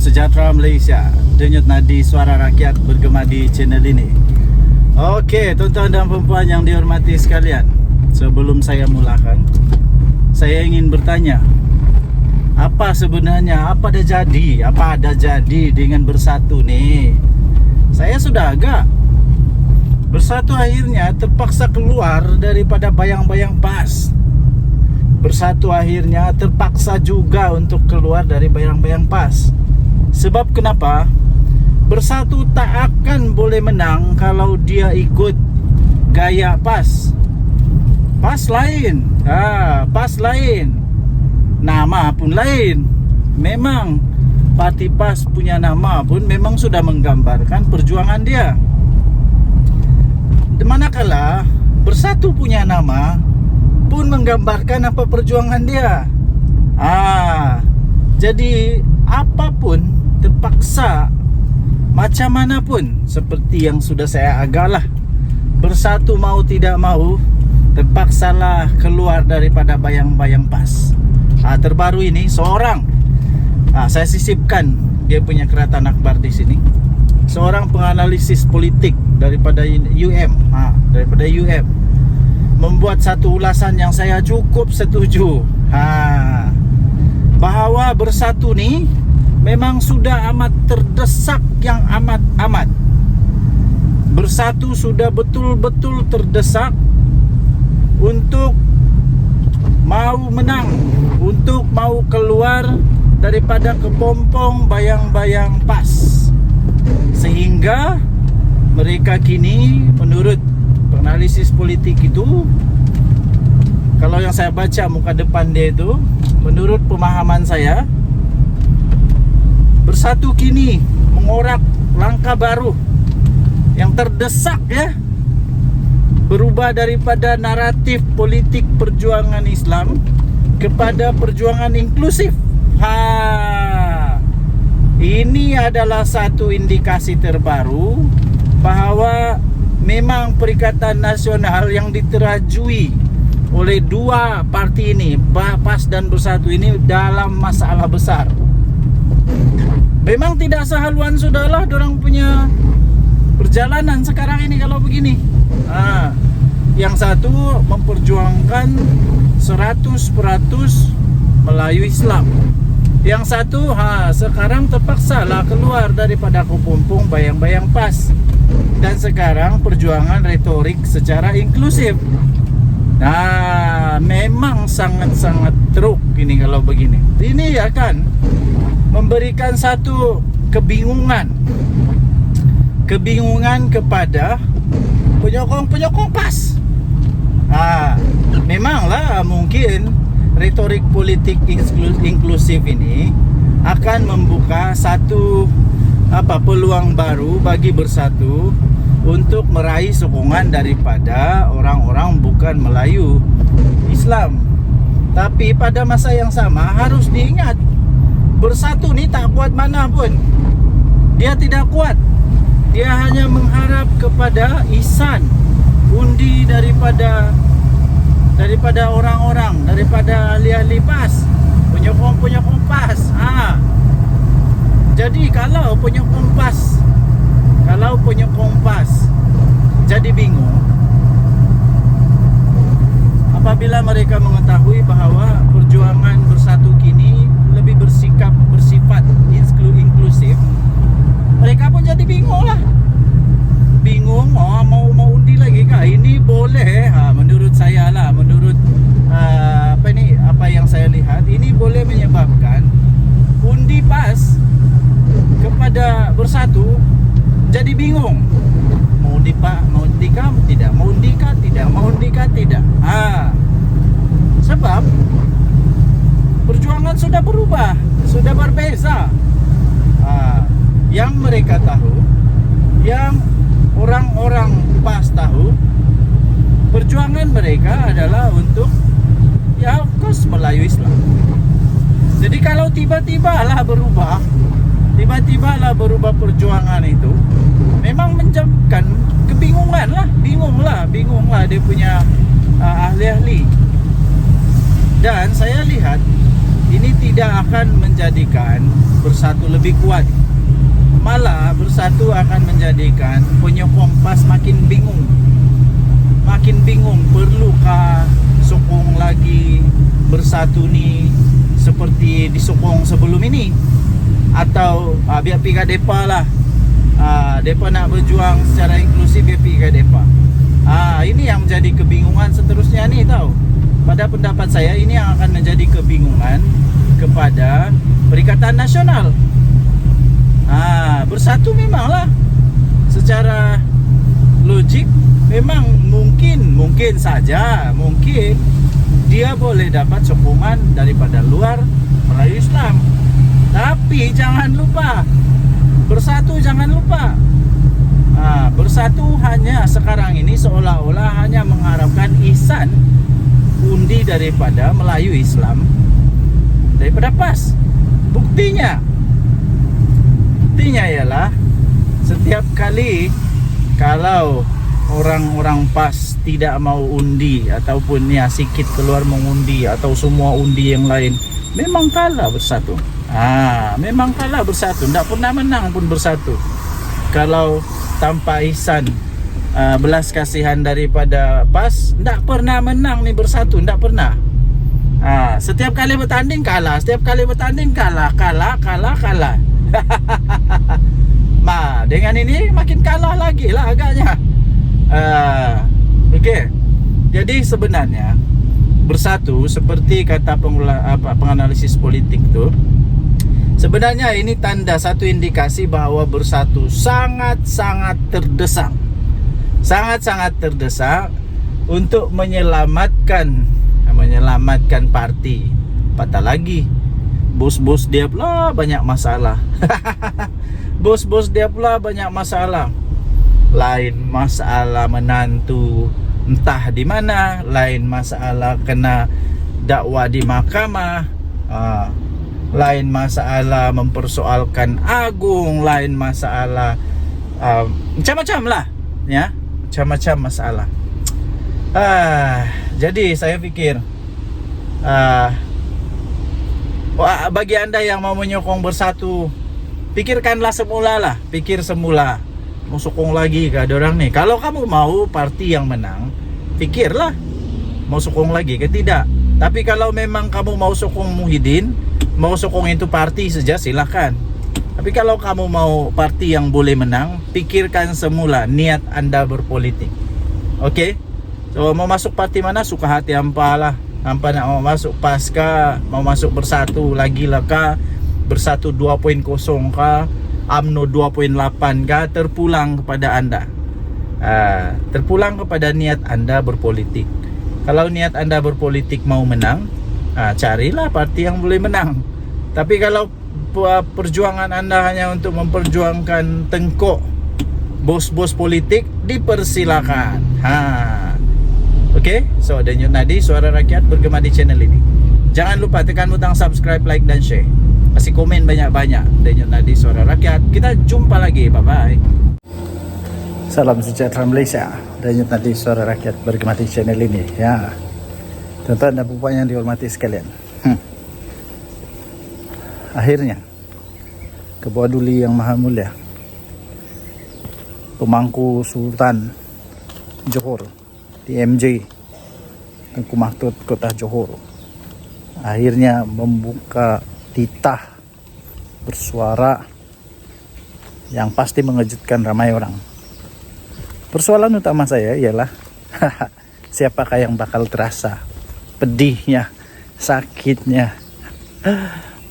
sejahtera Malaysia. Denyut nadi suara rakyat bergema di channel ini. Okey, tuan-tuan dan puan yang dihormati sekalian, sebelum saya mulakan, saya ingin bertanya, apa sebenarnya, apa ada jadi dengan bersatu nih? Saya sudah agak bersatu akhirnya terpaksa keluar daripada bayang-bayang PAS. Bersatu akhirnya terpaksa juga untuk keluar dari bayang-bayang PAS. Sebab kenapa? Bersatu tak akan boleh menang kalau dia ikut gaya PAS. PAS lain, PAS lain, nama pun lain. Memang parti PAS punya nama pun memang sudah menggambarkan perjuangan dia. Manakala bersatu punya nama pun menggambarkan apa perjuangan dia. Jadi apapun terpaksa, macam mana pun, seperti yang sudah saya agalah, bersatu mau tidak mau terpaksalah keluar daripada bayang-bayang PAS. Terbaru ini seorang, saya sisipkan dia punya keratan akhbar di sini, seorang penganalisis politik daripada UM, membuat satu ulasan yang saya cukup setuju, bahawa bersatu ni memang sudah amat terdesak, yang amat-amat. Bersatu sudah betul-betul terdesak untuk mau menang, untuk mau keluar daripada kepompong bayang-bayang PAS. Sehingga mereka kini, menurut analisis politik itu, kalau yang saya baca muka depan dia itu, menurut pemahaman saya, bersatu kini mengorak langkah baru yang terdesak, berubah daripada naratif politik perjuangan Islam kepada perjuangan inklusif. Ini adalah satu indikasi terbaru bahawa memang Perikatan Nasional yang diterajui oleh dua parti ini, PAS dan Bersatu ini, dalam masalah besar. Memang tidak sehaluan sudahlah dorang punya perjalanan sekarang ini kalau begini. Yang satu memperjuangkan 100% Melayu Islam. Yang satu sekarang terpaksalah keluar daripada kepompong bayang-bayang PAS. Dan sekarang perjuangan retorik secara inklusif. Memang sangat-sangat teruk ini kalau begini. Ini akan memberikan satu kebingungan kepada penyokong PAS. Memanglah mungkin retorik politik inklusif ini akan membuka satu peluang baru bagi Bersatu untuk meraih sokongan daripada orang-orang bukan Melayu Islam. Tapi pada masa yang sama harus diingat, Bersatu ni tak kuat mana pun. Dia tidak kuat. Dia hanya mengharap kepada ihsan, undi daripada orang-orang, daripada ahli-ahli PAS, penyokong PAS. Jadi kalau penyokong PAS jadi bingung apabila mereka mengetahui bahawa perjuangan Bersatu kini lebih bersifat inklusif, mereka pun jadi bingung lah. Bingung, mau undi lagi kah? Ini boleh, menurut saya lah, menurut apa yang saya lihat, ini boleh menyebabkan undi PAS kepada Bersatu jadi bingung. Mau undikah tidak? Mau undikah tidak? Sebab perjuangan sudah berubah, sudah berbeza. Yang mereka tahu, yang orang-orang PAS tahu, perjuangan mereka adalah untuk of course Melayu Islam. Jadi kalau tiba-tiba lah berubah perjuangan itu, memang menjadikan kebingungan lah, bingung lah dia punya ahli-ahli. Dan saya lihat ini tidak akan menjadikan bersatu lebih kuat. Malah bersatu akan menjadikan penyokong PAS makin bingung. Makin bingung, perlukah sokong lagi bersatu ni seperti disokong sebelum ini? Atau biar pergi ke depa lah. Depa nak berjuang secara inklusif, biar pergi ke depa. Ini yang menjadi kebingungan seterusnya ni tau. Pada pendapat saya, ini yang akan menjadi kebingungan kepada Perikatan Nasional. Bersatu memanglah secara logik memang mungkin saja dia boleh dapat sokongan daripada luar Melayu Islam. Tapi jangan lupa bersatu, jangan lupa. Bersatu hanya sekarang ini seolah-olah hanya mengharapkan ihsan undi daripada Melayu Islam, daripada PAS. Buktinya ialah setiap kali kalau orang-orang PAS tidak mau undi ataupun sikit keluar mengundi atau semua undi yang lain, memang kalah bersatu. Memang kalah bersatu, tidak pernah menang pun bersatu. Kalau tanpa ihsan belas kasihan daripada PAS, tidak pernah menang nih bersatu, tidak pernah. Setiap kali bertanding kalah, setiap kali bertanding kalah. Dengan ini makin kalah lagi lah agaknya. Okey. Jadi sebenarnya bersatu seperti kata penganalisis politik tu, sebenarnya ini tanda satu indikasi bahawa bersatu sangat-sangat terdesak. Sangat-sangat terdesak untuk menyelamatkan parti. Patah lagi, bos-bos dia pula banyak masalah. Bos-bos dia pula banyak masalah. Lain masalah menantu entah di mana, lain masalah kena dakwa di mahkamah, lain masalah mempersoalkan agung, lain masalah macam-macam lah, ya, macam-macam masalah. Jadi saya fikir bagi anda yang mau menyokong bersatu, pikirkanlah semula lah, pikir semula mau sokong lagi ke ada orang ni. Kalau kamu mau parti yang menang, fikirlah mau sokong lagi ke tidak. Tapi kalau memang kamu mau sokong Muhyiddin, mau sokong itu parti saja, silahkan. Tapi kalau kamu mau parti yang boleh menang, pikirkan semula niat anda berpolitik. Okey? So mau masuk parti mana, suka hati hampa lah. Hampa nak mau masuk PAS kah, mau masuk bersatu lagi lah kah, bersatu 2.0 kah, UMNO 2.8 kah, terpulang kepada anda. Terpulang kepada niat anda berpolitik. Kalau niat anda berpolitik mau menang, carilah parti yang boleh menang. Tapi kalau perjuangan anda hanya untuk memperjuangkan tengkok bos-bos politik, dipersilakan. Okey, so Denyut Nadi, suara rakyat bergema di channel ini. Jangan lupa tekan butang subscribe, like dan share. Kasih komen banyak-banyak. Denyut Nadi, suara rakyat. Kita jumpa lagi, bye-bye. Salam sejahtera Malaysia. Denyut Nadi, suara rakyat bergema di channel ini, ya. Tuan-tuan dan puan yang dihormati sekalian. Akhirnya Ketua Duli yang Maha Mulia, Pemangku Sultan Johor TMJ Tengku Maktut Kota Johor akhirnya membuka titah bersuara yang pasti mengejutkan ramai orang. Persoalan utama saya ialah siapakah yang bakal terasa pedihnya, sakitnya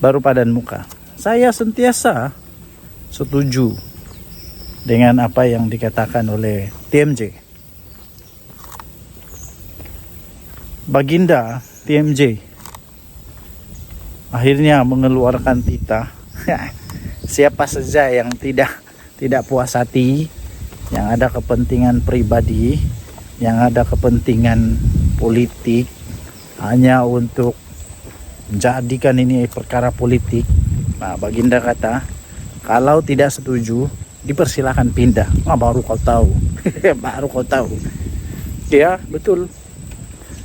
baru padan muka. Saya sentiasa setuju dengan apa yang dikatakan oleh TMJ. Baginda TMJ akhirnya mengeluarkan titah. Siapa saja yang tidak puas hati, yang ada kepentingan pribadi, yang ada kepentingan politik hanya untuk menjadikan ini perkara politik, Baginda kata kalau tidak setuju dipersilakan pindah. Baru kau tahu. Baru kau tahu. Ya, betul.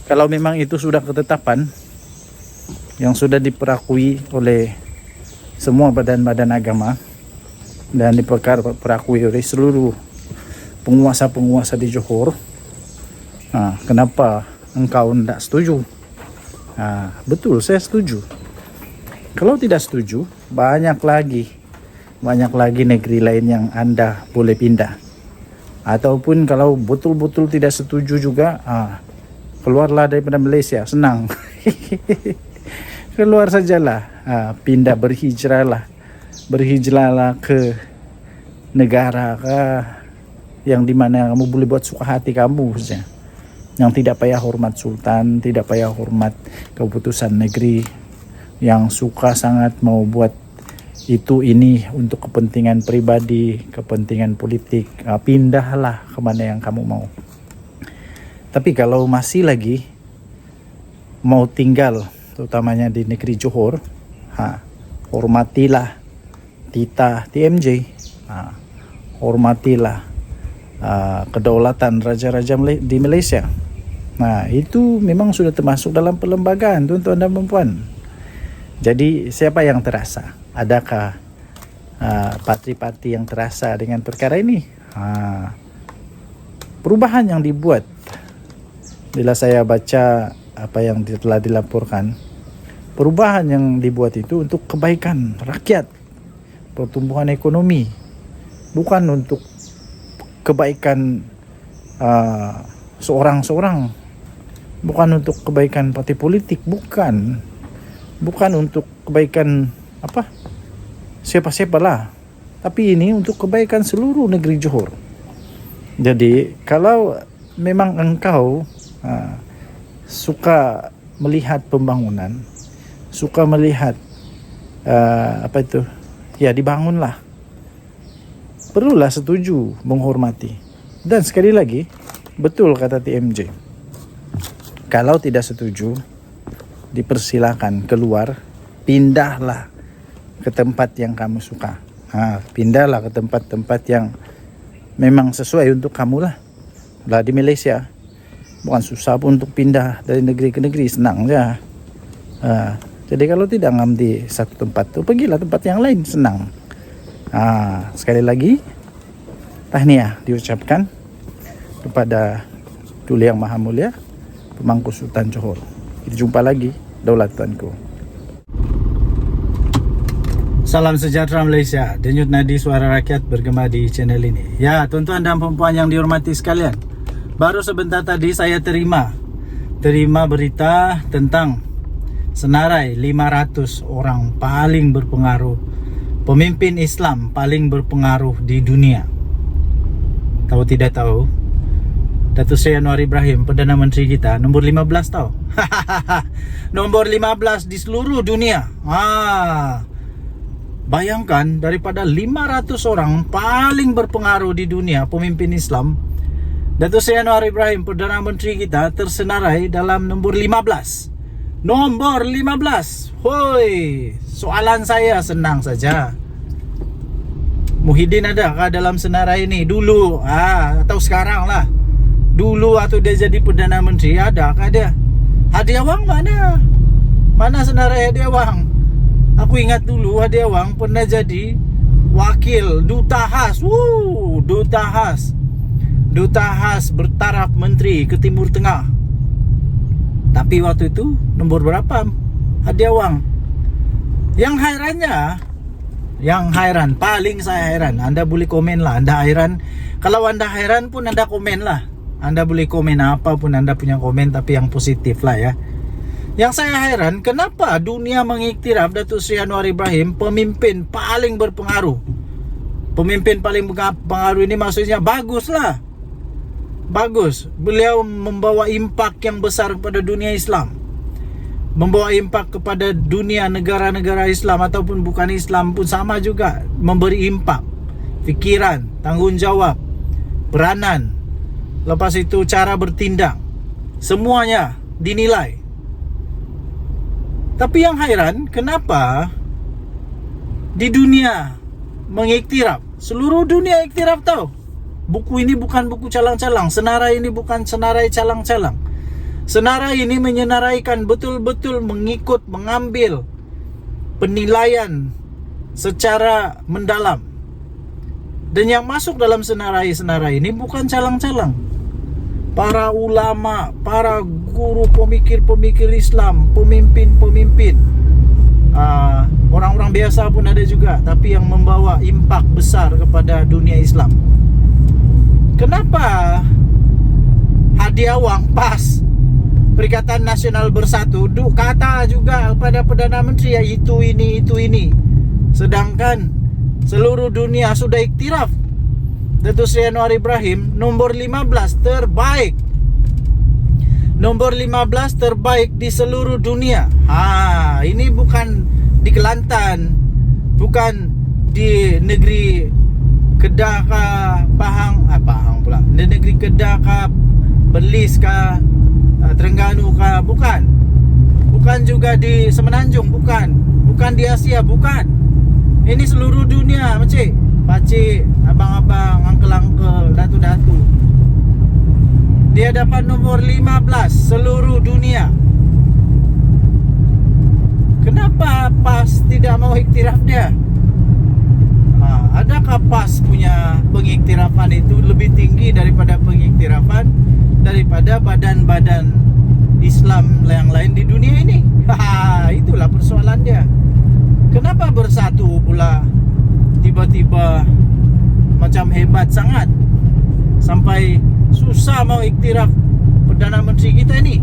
Kalau memang itu sudah ketetapan yang sudah diperakui oleh semua badan-badan agama dan diperakui oleh seluruh penguasa-penguasa di Johor. Kenapa engkau tidak setuju? Betul, saya setuju. Kalau tidak setuju, banyak lagi negeri lain yang Anda boleh pindah. Ataupun kalau betul-betul tidak setuju juga, keluarlah daripada Malaysia, senang. Keluar sajalah, pindah, berhijrahlah ke negara yang dimana kamu boleh buat suka hati kamu saja, yang tidak payah hormat sultan, tidak payah hormat keputusan negeri, yang suka sangat mau buat ini untuk kepentingan pribadi, kepentingan politik. Pindahlah kemana yang kamu mau. Tapi kalau masih lagi mau tinggal terutamanya di negeri Johor, hormatilah titah TMJ, hormatilah kedaulatan raja-raja di Malaysia. Itu memang sudah termasuk dalam perlembagaan, tuan-tuan dan puan. Jadi siapa yang terasa? Adakah parti-parti yang terasa dengan perkara ini? Perubahan yang dibuat, bila saya baca apa yang telah dilaporkan, perubahan yang dibuat itu untuk kebaikan rakyat, pertumbuhan ekonomi, bukan untuk kebaikan seorang-seorang, bukan untuk kebaikan parti politik, bukan untuk kebaikan siapa-siapalah, tapi ini untuk kebaikan seluruh negeri Johor. Jadi kalau memang engkau suka melihat pembangunan, suka melihat dibangunlah, perlulah setuju, menghormati. Dan sekali lagi, betul kata TMJ, kalau tidak setuju, dipersilakan keluar, pindahlah ke tempat yang kamu suka. Pindahlah ke tempat-tempat yang memang sesuai untuk kamu lah. Di Malaysia bukan susah pun untuk pindah dari negeri ke negeri, senang saja. Jadi kalau tidak ngam di satu tempat tu, pergilah tempat yang lain, senang. Sekali lagi, tahniah diucapkan kepada Tuli Yang Maha Mulia Pemangku Sultan Johor. Kita jumpa lagi, daulat tuanku. Salam sejahtera Malaysia. Denyut nadi suara rakyat bergema di channel ini. Ya, tuan-tuan dan puan yang dihormati sekalian, baru sebentar tadi saya terima berita tentang senarai 500 orang paling berpengaruh, pemimpin Islam paling berpengaruh di dunia. Tahu tidak tahu, Datuk Seri Anwar Ibrahim, Perdana Menteri kita, nombor 15 tahu. Nombor 15 di seluruh dunia. Bayangkan, daripada 500 orang paling berpengaruh di dunia, pemimpin Islam, Datuk Seri Anwar Ibrahim, Perdana Menteri kita, tersenarai dalam nombor 15. Nombor 15. Hoi, soalan saya senang saja. Muhyiddin adakah dalam senarai ini? Dulu, atau sekarang lah. Dulu waktu dia jadi Perdana Menteri, adakah dia? Hadi Awang mana? Mana senarai Hadi Awang? Aku ingat dulu Hadi Awang pernah jadi wakil duta khas. Duta khas bertaraf menteri ke Timur Tengah. Tapi waktu itu nombor berapa Hadi Awang? Yang hairan, paling saya hairan. Anda boleh komen lah, Anda hairan. Kalau Anda hairan pun Anda komen lah. Anda boleh komen apa pun Anda punya komen, tapi yang positif lah ya. Yang saya heran, kenapa dunia mengiktiraf Datuk Seri Anwar Ibrahim pemimpin paling berpengaruh. Pemimpin paling berpengaruh ini maksudnya bagus lah. Bagus. Beliau membawa impak yang besar kepada dunia Islam. Membawa impak kepada dunia negara-negara Islam ataupun bukan Islam pun sama juga. Memberi impak, fikiran, tanggungjawab, peranan. Lepas itu cara bertindak. Semuanya dinilai. Tapi yang hairan, kenapa di dunia mengiktiraf, seluruh dunia iktiraf tahu. Buku ini bukan buku calang-calang, senarai ini bukan senarai calang-calang. Senarai ini menyenaraikan betul-betul mengikut, mengambil penilaian secara mendalam. Dan yang masuk dalam senarai-senarai ini bukan calang-calang. Para ulama, para guru, pemikir-pemikir Islam, pemimpin-pemimpin, orang-orang biasa pun ada juga, tapi yang membawa impak besar kepada dunia Islam. Kenapa Hadi Awang pas Perikatan Nasional Bersatu kata juga pada Perdana Menteri ya itu ini, sedangkan seluruh dunia sudah iktiraf Datuk Seri Anwar Ibrahim nomor 15 terbaik, nomor 15 terbaik di seluruh dunia. Ini bukan di Kelantan, bukan di negeri Kedah kah, Pahang pula, di negeri Kedah kah, Perlis kah, Terengganu kah, bukan juga di Semenanjung, bukan di Asia, bukan. Ini seluruh dunia, pakcik, abang-abang, angkel-angkel, datu-datu. Dia dapat nomor 15 seluruh dunia. Kenapa PAS tidak mau iktiraf dia? Adakah PAS punya pengiktirafan itu lebih tinggi daripada pengiktirafan daripada badan-badan Islam yang lain di dunia ini? Itulah persoalan dia. Kenapa bersatu pula tiba-tiba macam hebat sangat sampai susah mau iktiraf Perdana Menteri kita ini,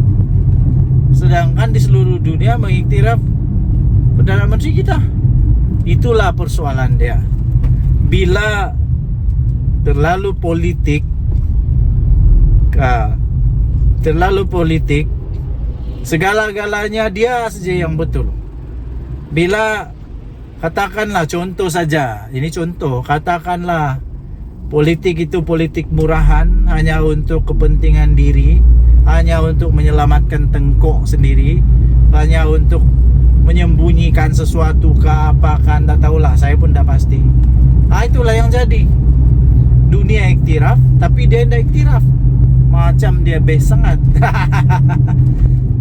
sedangkan di seluruh dunia mengiktiraf Perdana Menteri kita? Itulah persoalan dia. Bila terlalu politik, segala-galanya dia saja yang betul. Bila katakanlah contoh saja, ini contoh, katakanlah politik itu politik murahan, hanya untuk kepentingan diri, hanya untuk menyelamatkan tengkok sendiri, hanya untuk menyembunyikan sesuatu ke apa kan, tak tahulah, saya pun tak pasti. Itulah yang jadi. Dunia iktiraf tapi dia tidak iktiraf. Macam dia best sangat.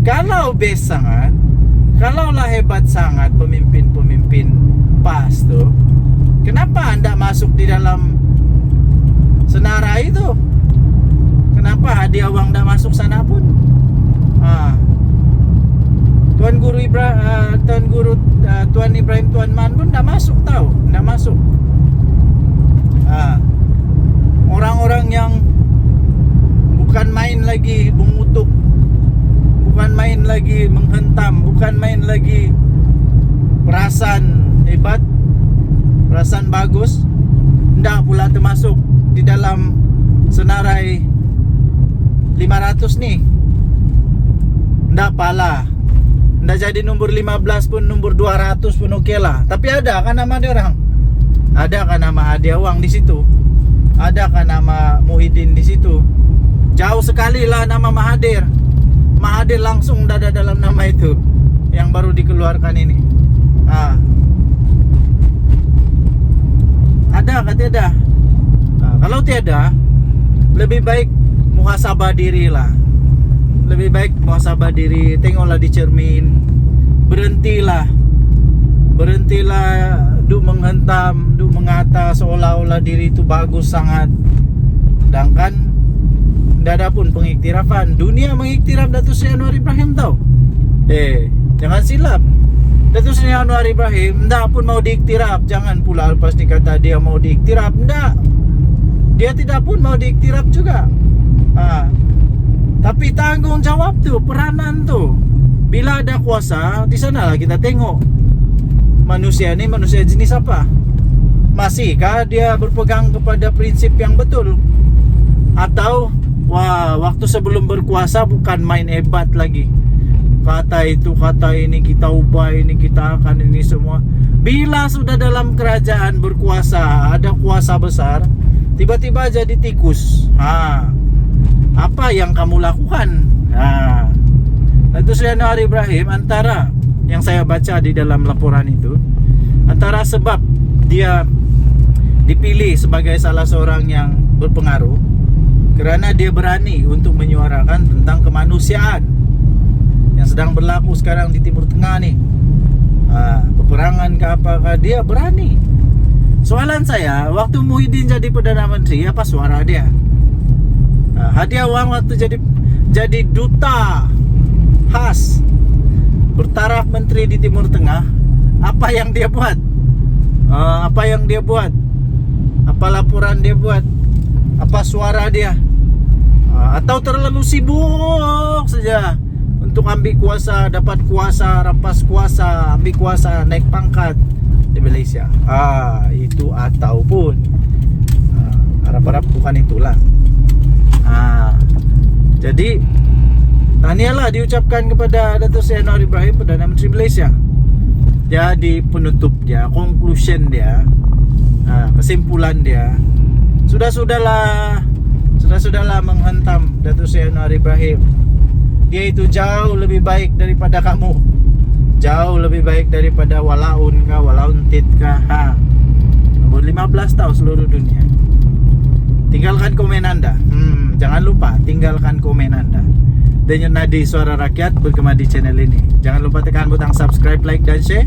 Kalau best sangat, kalaulah hebat sangat pemimpin-pemimpin PAS tu, kenapa anda masuk di dalam senarai itu? Kenapa Hadi Awang dah masuk sana pun? Tuan Ibrahim Tuan Man pun dah masuk, dah masuk. Orang-orang yang bukan main lagi mengutuk, bukan main lagi menghentam, bukan main lagi perasaan hebat, perasaan bagus, hendak pula termasuk di dalam senarai 500 ni. Hendak pala, hendak jadi nombor 15 pun, nombor 200 pun okey lah. Tapi ada kan nama dia orang? Ada kan nama Hadi Awang di situ? Ada kan nama Muhyiddin di situ? Jauh sekali lah nama Mahathir. Mahathir langsung dah ada dalam nama itu yang baru dikeluarkan ini. Ada kah tiada? Kalau tiada, lebih baik muhasabah diri lah. Lebih baik muhasabah diri. Tengoklah di cermin. Berhentilah duk menghentam, duk mengata seolah-olah diri itu bagus sangat. Sedangkan tidak ada pun pengiktirafan. Dunia mengiktiraf Datuk Seri Anwar Ibrahim tau. Jangan silap. Datuk Seri Anwar Ibrahim tidak pun mau diiktiraf. Jangan pula lepas dikata dia mau diiktiraf. Tidak. Dia tidak pun mau diiktiraf juga. Tapi tanggungjawab tu, peranan tu, bila ada kuasa, di sanalah kita tengok manusia ni manusia jenis apa. Masihkah dia berpegang kepada prinsip yang betul? Atau waktu sebelum berkuasa bukan main hebat lagi, kata itu, kata ini, kita ubah ini, kita akan ini semua. Bila sudah dalam kerajaan berkuasa, ada kuasa besar, tiba-tiba jadi tikus. Apa yang kamu lakukan? Datuk Seri Anwar Ibrahim, antara yang saya baca di dalam laporan itu, antara sebab dia dipilih sebagai salah seorang yang berpengaruh kerana dia berani untuk menyuarakan tentang kemanusiaan yang sedang berlaku sekarang di Timur Tengah ni. peperangan ke apakah, dia berani. Soalan saya, waktu Muhyiddin jadi Perdana Menteri, apa suara dia? Hadiah uang waktu jadi duta khas bertaraf menteri di Timur Tengah, apa yang dia buat? Apa yang dia buat? Apa laporan dia buat? Apa suara dia? Atau terlalu sibuk saja untuk ambil kuasa, dapat kuasa, rampas kuasa, ambil kuasa, naik pangkat di Malaysia. Itu ataupun harap-harap bukan itulah. Jadi tahniahlah diucapkan kepada Datuk Seri Anwar Ibrahim, Perdana Menteri Malaysia. Jadi penutup dia, conclusion dia, kesimpulan dia, Sudah-sudahlah menghantam Datuk Seri Anwar Ibrahim. Dia itu jauh lebih baik daripada kamu, jauh lebih baik daripada Walaun kah, Walauntit kah. 15 tahun seluruh dunia. Tinggalkan komen anda. Jangan lupa tinggalkan komen anda. Denyut nadi suara rakyat bergema di channel ini. Jangan lupa tekan butang subscribe, like dan share.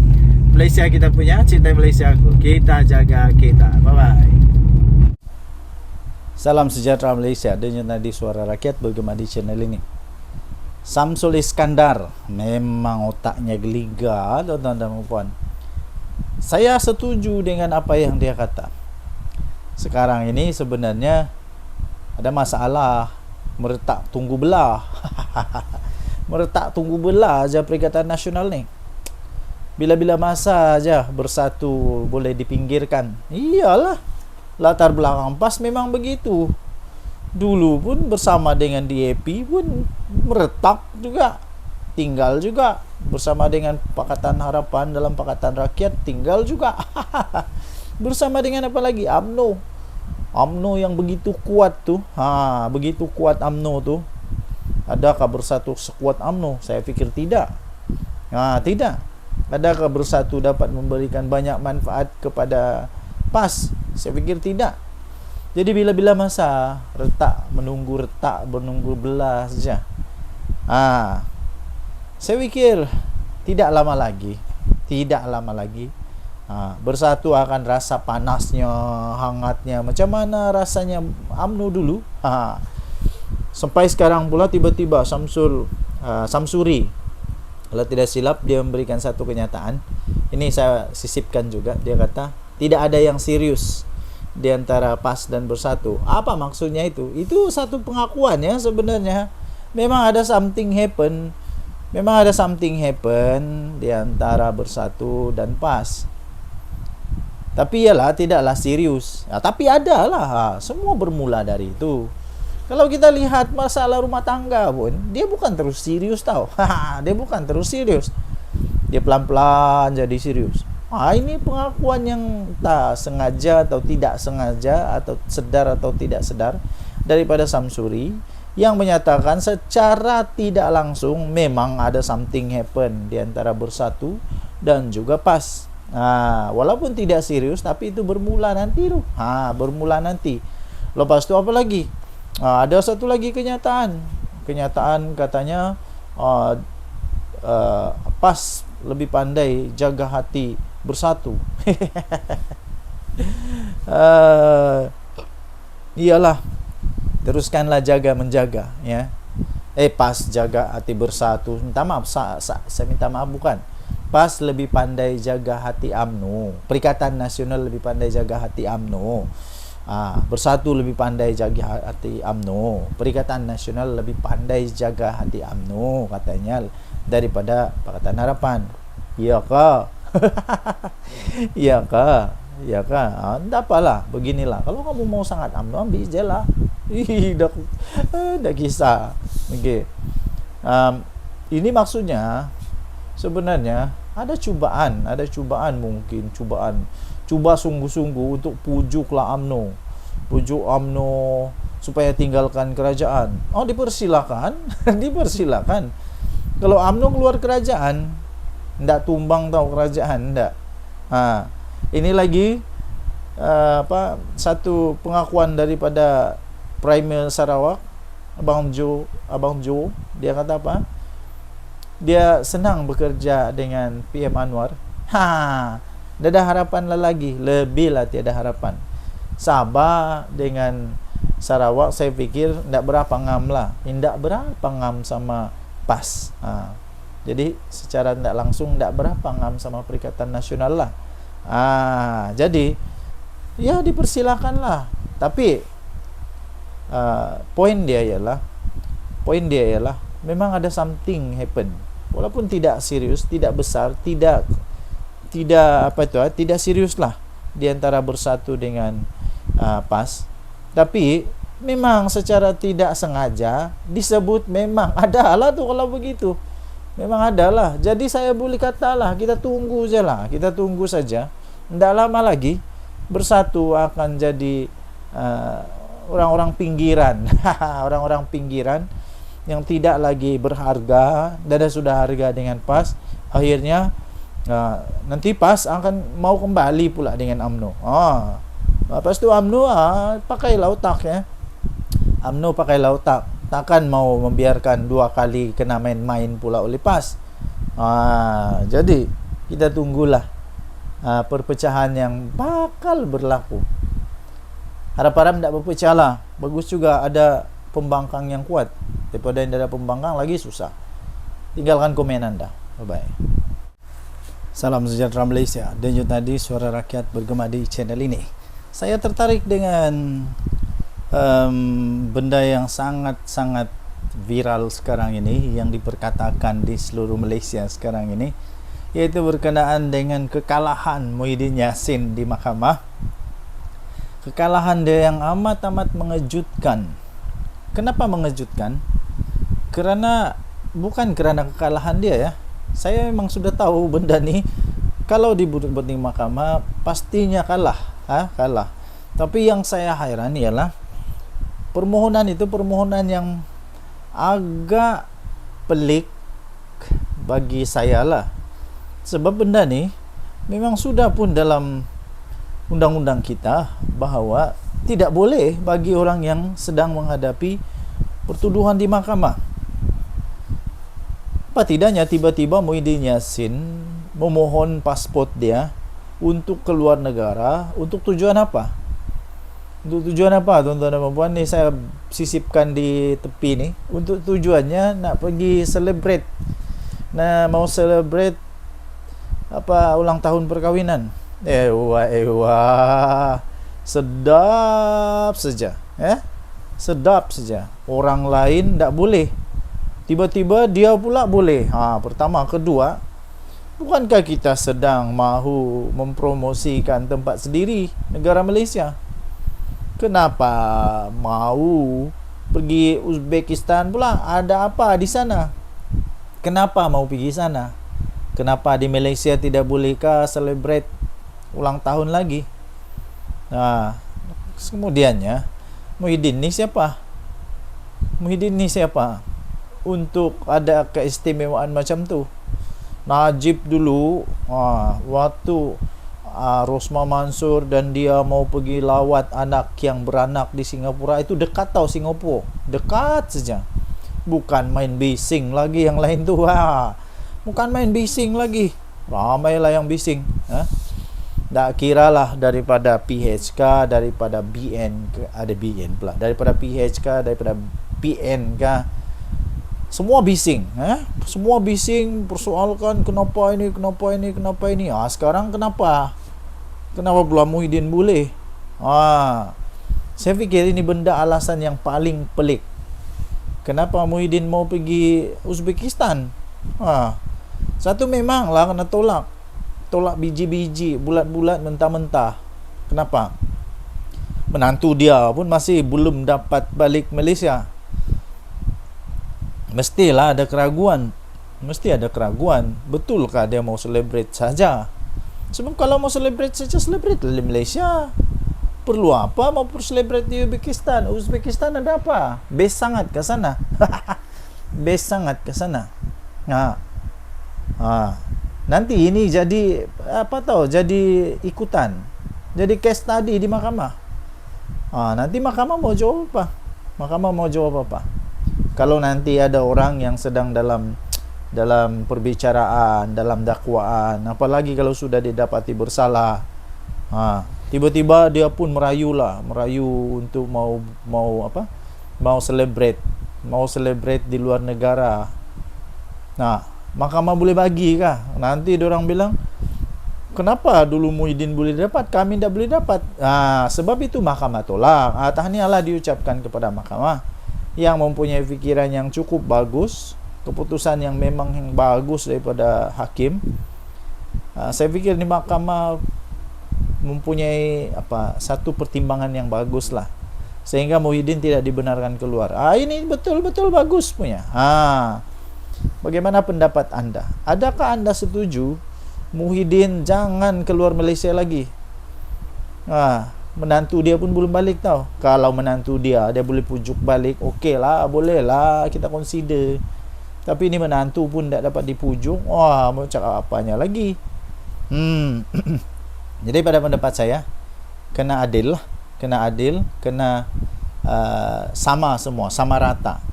Malaysia kita punya, cintai Malaysia aku. Kita jaga kita. Bye bye. Salam sejahtera Malaysia. Denyut nadi suara rakyat bergema di channel ini. Samsul Iskandar memang otaknya geliga, tuan-tuan dan puan. Saya setuju dengan apa yang dia kata. Sekarang ini sebenarnya ada masalah meretak tunggu belah. Meretak tunggu belah aja Perikatan Nasional ni. Bila-bila masa aja bersatu boleh dipinggirkan. Iyalah, latar belakang PAS memang begitu. Dulu pun bersama dengan DAP pun meretak juga, tinggal juga. Bersama dengan Pakatan Harapan dalam Pakatan Rakyat tinggal juga. Bersama dengan apa lagi? UMNO yang begitu kuat tu. Begitu kuat UMNO tu. Adakah bersatu sekuat UMNO? Saya fikir tidak. Tidak. Adakah bersatu dapat memberikan banyak manfaat kepada PAS? Saya fikir tidak. Jadi bila-bila masa retak menunggu belah saja. Saya fikir tidak lama lagi bersatu akan rasa panasnya, hangatnya macam mana rasanya UMNO dulu. Sampai sekarang pula tiba-tiba Samsuri, kalau tidak silap, dia memberikan satu kenyataan. Ini saya sisipkan juga. Dia kata tidak ada yang serius di antara PAS dan Bersatu. Apa maksudnya itu? Itu satu pengakuan ya sebenarnya. Memang ada something happen di antara Bersatu dan PAS. Tapi ialah tidaklah serius. Tapi adalah. Semua bermula dari itu. Kalau kita lihat masalah rumah tangga pun, dia bukan terus serius tau. Dia bukan terus serius. Dia pelan-pelan jadi serius. Ini pengakuan yang tak sengaja atau tidak sengaja, atau sedar atau tidak sedar, daripada Samsuri, yang menyatakan secara tidak langsung memang ada something happen di antara Bersatu dan juga PAS. Walaupun tidak serius, tapi itu bermula nanti tu. Bermula nanti. Lepas tu apa lagi? Ada satu lagi kenyataan katanya PAS lebih pandai jaga hati Bersatu. Iyalah, teruskanlah jaga menjaga ya. PAS jaga hati Bersatu. Minta maaf, saya minta maaf, bukan. PAS lebih pandai jaga hati UMNO. Perikatan Nasional lebih pandai jaga hati UMNO. Bersatu lebih pandai jaga hati UMNO. Perikatan Nasional lebih pandai jaga hati UMNO katanya daripada Pakatan Harapan. Iya kah? Iya kah? Tak apalah, beginilah. Kalau kamu mau sangat UMNO, ambil je lah. Dah kisah. Okay. Ini maksudnya sebenarnya ada cubaan mungkin, cuba sungguh-sungguh untuk pujuklah UMNO supaya tinggalkan kerajaan. Dipersilakan. Dipersilakan. Kalau UMNO keluar kerajaan, ndak tumbang tahu kerajaan, ndak. Ini lagi satu pengakuan daripada Premier Sarawak, Abang Jo, dia kata apa? Dia senang bekerja dengan PM Anwar Tidak ada harapan lah lagi, lebih lah tiada harapan. Sabah dengan Sarawak saya pikir tidak berapa ngam lah, tidak berapa ngam sama PAS. Jadi secara tidak langsung tidak berapa ngam sama Perikatan Nasional lah. Jadi ya dipersilakan lah. Tapi poin dia ialah memang ada something happen. Walaupun tidak serius, tidak besar, tidak serius lah di antara Bersatu dengan PAS. Tapi memang secara tidak sengaja disebut, memang ada lah tuh kalau begitu. Memang ada lah. Jadi saya boleh katalah kita tunggu saja. Tidak lama lagi Bersatu akan jadi orang-orang pinggiran. Orang-orang pinggiran yang tidak lagi berharga, dan sudah harga dengan PAS. Akhirnya nanti PAS akan mau kembali pula dengan UMNO. Lepas tu UMNO pakailah otak ya. UMNO pakailah otak. Takkan mau membiarkan 2 kali kena main-main pula oleh PAS. Jadi kita tunggulah perpecahan yang bakal berlaku. Harap-harap tidak berpecah lah. Bagus juga ada pembangkang yang kuat. Daripada yang ada pembangkang lagi susah. Tinggalkan komen anda. Bye bye. Salam sejahtera Malaysia. Denyut nadi suara rakyat bergema di channel ini. Saya tertarik dengan benda yang sangat-sangat viral sekarang ini, yang diperkatakan di seluruh Malaysia sekarang ini, yaitu berkenaan dengan kekalahan Muhyiddin Yassin di mahkamah. Kekalahan dia yang amat-amat mengejutkan. Kenapa mengejutkan? Bukan kerana kekalahan dia ya. Saya memang sudah tahu benda ni kalau dibuat di mahkamah pastinya kalah. Tapi yang saya hairan ialah permohonan yang agak pelik bagi saya lah. Sebab benda ni memang sudah pun dalam undang-undang kita bahawa tidak boleh bagi orang yang sedang menghadapi pertuduhan di mahkamah. Apa tidaknya tiba-tiba Muhyiddin Yassin memohon pasport dia untuk keluar negara. Untuk tujuan apa? Tuan-tuan dan puan-puan, ni saya sisipkan di tepi ni. Untuk tujuannya nak pergi celebrate, mau celebrate ulang tahun perkahwinan. Sedap saja. Sedap saja. Orang lain tak boleh, tiba-tiba dia pula boleh. Pertama. Kedua, bukankah kita sedang mahu mempromosikan tempat sendiri, negara Malaysia? Kenapa mau pergi Uzbekistan pula? Ada apa di sana? Kenapa mau pergi sana? Kenapa di Malaysia tidak bolehkah celebrate ulang tahun lagi? Kemudiannya, Muhyiddin ni siapa untuk ada keistimewaan macam tu? Najib dulu waktu Rosmah Mansur dan dia mau pergi lawat anak yang beranak di Singapura, itu dekat tau Singapura, dekat saja. Bukan main bising lagi yang lain tu. Bukan main bising lagi, ramailah yang bising. Tak kiralah daripada PHK, daripada BN, ada BN pula, daripada PHK, daripada BN kah, semua bising. Semua bising persoalkan kenapa ini. Sekarang kenapa pula Muhyiddin boleh? Saya fikir ini benda alasan yang paling pelik. Kenapa Muhyiddin mau pergi Uzbekistan? Satu memanglah kena tolak biji-biji, bulat-bulat, mentah-mentah. Kenapa? Menantu dia pun masih belum dapat balik Malaysia. Mestilah ada keraguan. Betulkah dia mau celebrate saja? Sebab kalau mau celebrate saja, celebrate di Malaysia. Perlu apa mau celebrate di Uzbekistan? Uzbekistan ada apa? Best sangat ke sana. Nanti ini jadi jadi ikutan, jadi case study di mahkamah. Nanti mahkamah mau jawab apa? Kalau nanti ada orang yang sedang dalam dalam perbicaraan, dalam dakwaan, apalagi kalau sudah didapati bersalah. Tiba-tiba dia pun merayu untuk mau celebrate di luar negara. Nah, mahkamah boleh bagi kah? Nanti diorang bilang, kenapa dulu Muhyiddin boleh dapat, kami tidak boleh dapat? Sebab itu mahkamah tolak. Tahniahlah diucapkan kepada mahkamah yang mempunyai fikiran yang cukup bagus, keputusan yang memang bagus daripada hakim. Saya pikir di mahkamah mempunyai satu pertimbangan yang bagus lah, sehingga Muhyiddin tidak dibenarkan keluar. Ini betul-betul bagus punya. Bagaimana pendapat Anda? Adakah Anda setuju Muhyiddin jangan keluar Malaysia lagi? Menantu dia pun belum balik tau. Kalau menantu dia boleh pujuk balik, okey lah, boleh lah kita consider. Tapi ini menantu pun tak dapat dipujuk. Mau cakap apanya lagi? Jadi pada pendapat saya, kena adil, kena sama semua, sama rata.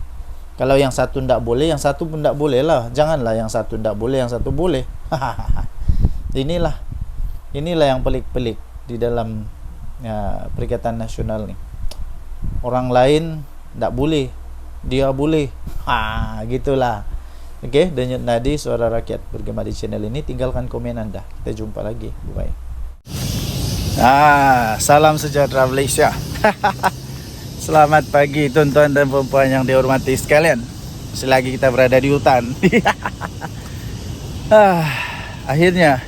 Kalau yang satu tidak boleh, yang satu pun tidak boleh lah. Janganlah yang satu tidak boleh, yang satu boleh. Inilah yang pelik-pelik di dalam Perikatan Nasional ni. Orang lain tidak boleh, dia boleh. Gitulah. Okey, Denyut Nadi Suara Rakyat bergema di channel ini. Tinggalkan komen Anda. Kita jumpa lagi. Bye. Salam sejahtera Malaysia. Selamat pagi tuan-tuan dan puan-puan yang dihormati sekalian. Selagi kita berada di hutan. Akhirnya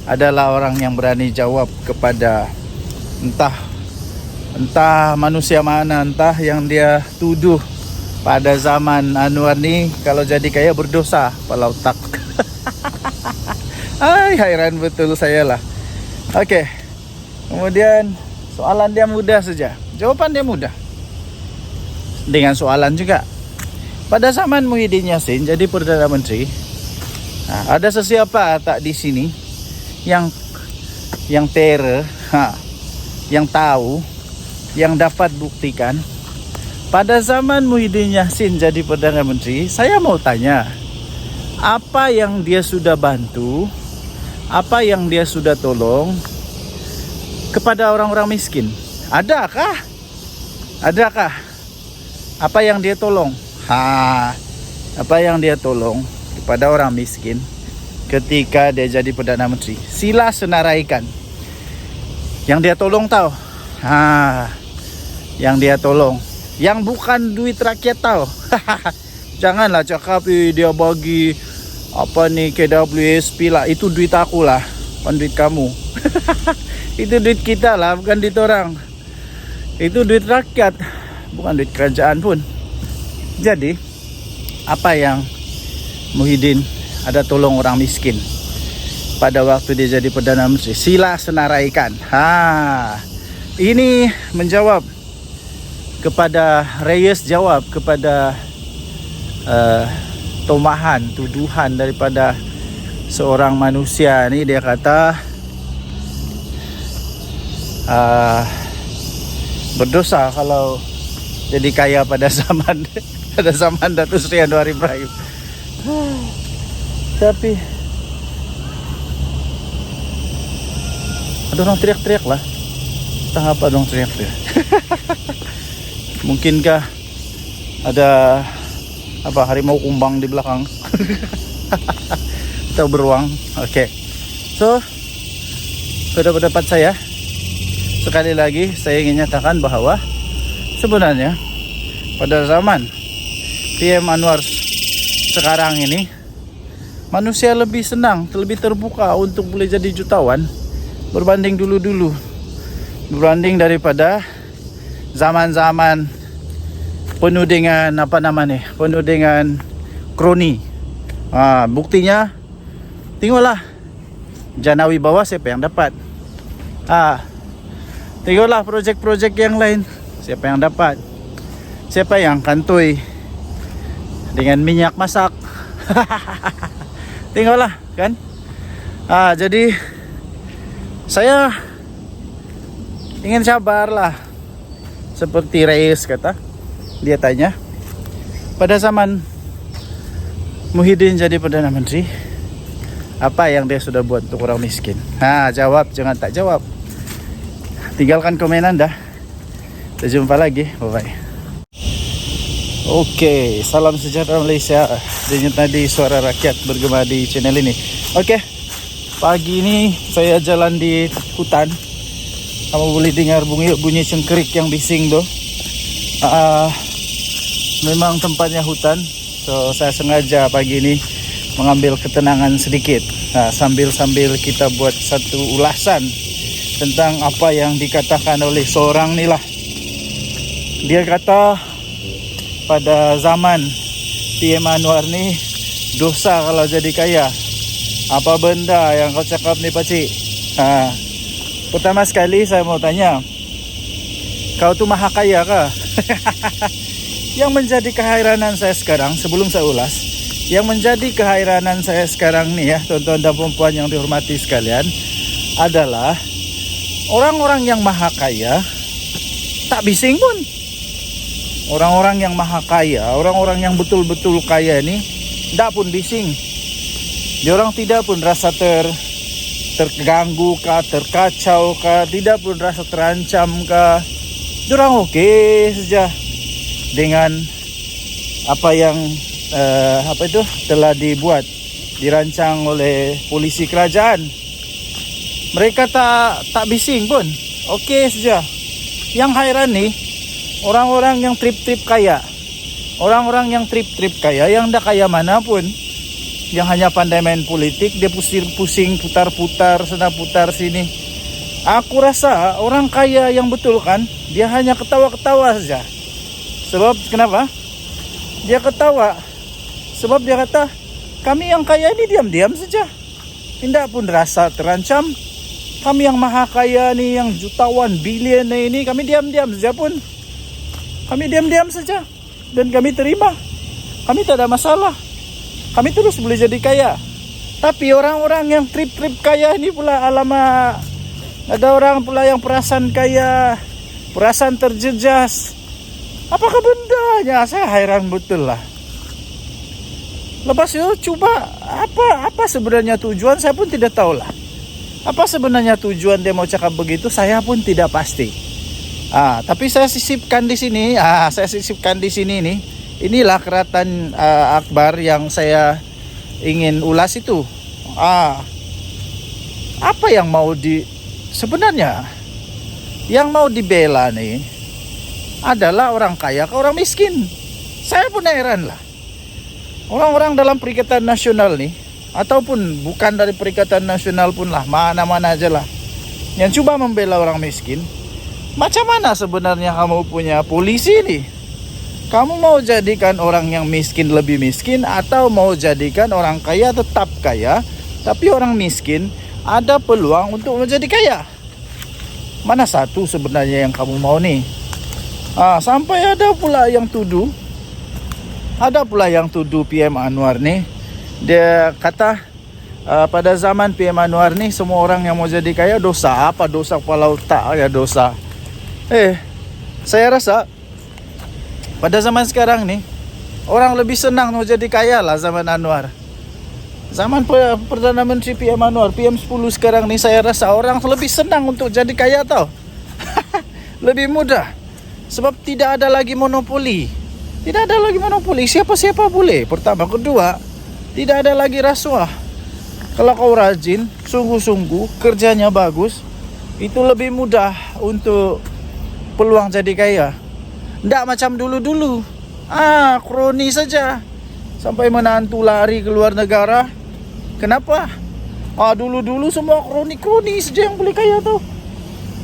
adalah orang yang berani jawab kepada entah manusia mana, entah yang dia tuduh pada zaman Anwar ni kalau jadi kaya berdosa kepala otak. Hairan betul saya lah. Okey. Kemudian soalan dia mudah saja, jawapan dia mudah. Dengan soalan juga. Pada zaman Muhyiddin Yassin jadi Perdana Menteri, ada sesiapa tak di sini yang terror, yang tahu, yang dapat buktikan pada zaman Muhyiddin Yassin jadi Perdana Menteri? Saya mau tanya, apa yang dia sudah bantu, apa yang dia sudah tolong kepada orang-orang miskin? Adakah? Apa yang dia tolong? Apa yang dia tolong kepada orang miskin ketika dia jadi Perdana Menteri? Sila senaraikan. Yang dia tolong tahu? Yang dia tolong, yang bukan duit rakyat tahu. Janganlah cakap dia bagi KWSP lah, itu duit aku lah, bukan duit kamu. Itu duit kita lah, bukan duit orang. Itu duit rakyat, bukan duit kerajaan pun. Jadi apa yang Muhyiddin ada tolong orang miskin pada waktu dia jadi Perdana Menteri? Sila senaraikan. Ini menjawab kepada Reyes, jawab kepada tuduhan daripada seorang manusia ni. Dia kata berdosa kalau jadi kaya pada zaman Datuk Seri Anwar Ibrahim. Tapi ada orang teriak-teriak lah. Entah apa dong teriak-teriak. Mungkinkah ada harimau kumbang di belakang? Atau beruang? Oke. So, pada pendapat saya, sekali lagi saya ingin nyatakan bahwa sebenarnya pada zaman PM Anwar sekarang ini, manusia lebih senang, lebih terbuka untuk boleh jadi jutawan berbanding dulu-dulu, berbanding daripada zaman-zaman penuh dengan penuh dengan kroni. Buktinya tengoklah Janawi bawah, siapa yang dapat? Tengoklah projek-projek yang lain, siapa yang dapat? Siapa yang kantoi dengan minyak masak? Tengoklah kan. Jadi saya ingin sabarlah. Seperti Reyes kata, dia tanya, pada zaman Muhyiddin jadi Perdana Menteri, apa yang dia sudah buat untuk orang miskin? Jawab, jangan tak jawab. Tinggalkan komen anda. Kita jumpa lagi, bye-bye. Oke, salam sejahtera Malaysia. Denyut nadi suara rakyat bergema di channel ini. Oke, pagi ini saya jalan di hutan. Kamu boleh dengar bunyi cengkerik yang bising tuh. Memang tempatnya hutan. So saya sengaja pagi ini mengambil ketenangan sedikit. Sambil kita buat satu ulasan tentang apa yang dikatakan oleh seorang ni lah. Dia kata pada zaman PM Anwar ni dosa kalau jadi kaya. Apa benda yang kau cakap ni pakcik? Pertama sekali saya mau tanya, kau tu maha kaya kah? Yang menjadi kehairanan saya sekarang, sebelum saya ulas, yang menjadi kehairanan saya sekarang nih ya, tuan-tuan dan puan yang dihormati sekalian, adalah orang-orang yang maha kaya tak bising pun. Orang-orang yang maha kaya, orang-orang yang betul-betul kaya ni tak pun bising. Diorang tidak pun rasa terganggu kah, terkacau kah, tidak pun rasa terancam kah. Diorang okey saja dengan apa yang telah dirancang oleh polisi kerajaan. Mereka tak bising pun, okey saja. Yang hairan ni orang-orang yang trip-trip kaya. Orang-orang yang trip-trip kaya, yang dah kaya mana pun, yang hanya pandai main politik, dia pusing putar-putar sana putar sini. Aku rasa orang kaya yang betul kan, dia hanya ketawa-ketawa saja. Sebab kenapa? Dia ketawa sebab dia kata, kami yang kaya ini diam-diam saja, tidak pun rasa terancam. Kami yang maha kaya ni, yang jutawan bilion ini, kami diam-diam saja pun. Kami diam-diam saja dan kami terima. Kami tak ada masalah. Kami terus boleh jadi kaya. Tapi orang-orang yang trip-trip kaya ini pula, alamak, ada orang pula yang perasaan kaya, perasaan terjejas. Apakah bendanya? Saya hairan betul lah. Lepas itu cuba apa sebenarnya tujuan, saya pun tidak tahu lah. Apa sebenarnya tujuan dia mau cakap begitu, saya pun tidak pasti. Tapi saya sisipkan di sini. Saya sisipkan di sini nih. Inilah Keratan Akbar yang saya ingin ulas itu. Apa yang mau sebenarnya yang mau dibela nih adalah orang kaya ke orang miskin. Saya pun heran lah. Orang-orang dalam Perikatan Nasional nih, ataupun bukan dari Perikatan Nasional pun lah, mana-mana aja lah, yang coba membela orang miskin. Macam mana sebenarnya kamu punya polisi nih? Kamu mau jadikan orang yang miskin lebih miskin, atau mau jadikan orang kaya tetap kaya, tapi orang miskin ada peluang untuk menjadi kaya? Mana satu sebenarnya yang kamu mau nih? Sampai ada pula yang tuduh PM Anwar nih. Dia kata pada zaman PM Anwar nih, semua orang yang mau jadi kaya dosa. Apa dosa kepala otak ya dosa? Saya rasa pada zaman sekarang nih, orang lebih senang mau jadi kaya lah zaman Anwar. Zaman Perdana Menteri PM Anwar, PM10 sekarang nih, saya rasa orang lebih senang untuk jadi kaya tau. Lebih mudah. Sebab tidak ada lagi monopoli. Tidak ada lagi monopoli, siapa-siapa boleh. Pertama, kedua, tidak ada lagi rasuah. Kalau kau rajin, sungguh-sungguh, kerjanya bagus, itu lebih mudah untuk peluang jadi kaya. Tidak macam dulu-dulu. Kroni saja. Sampai menantu lari ke luar negara. Kenapa? Dulu-dulu semua kroni-kroni saja yang boleh kaya tau.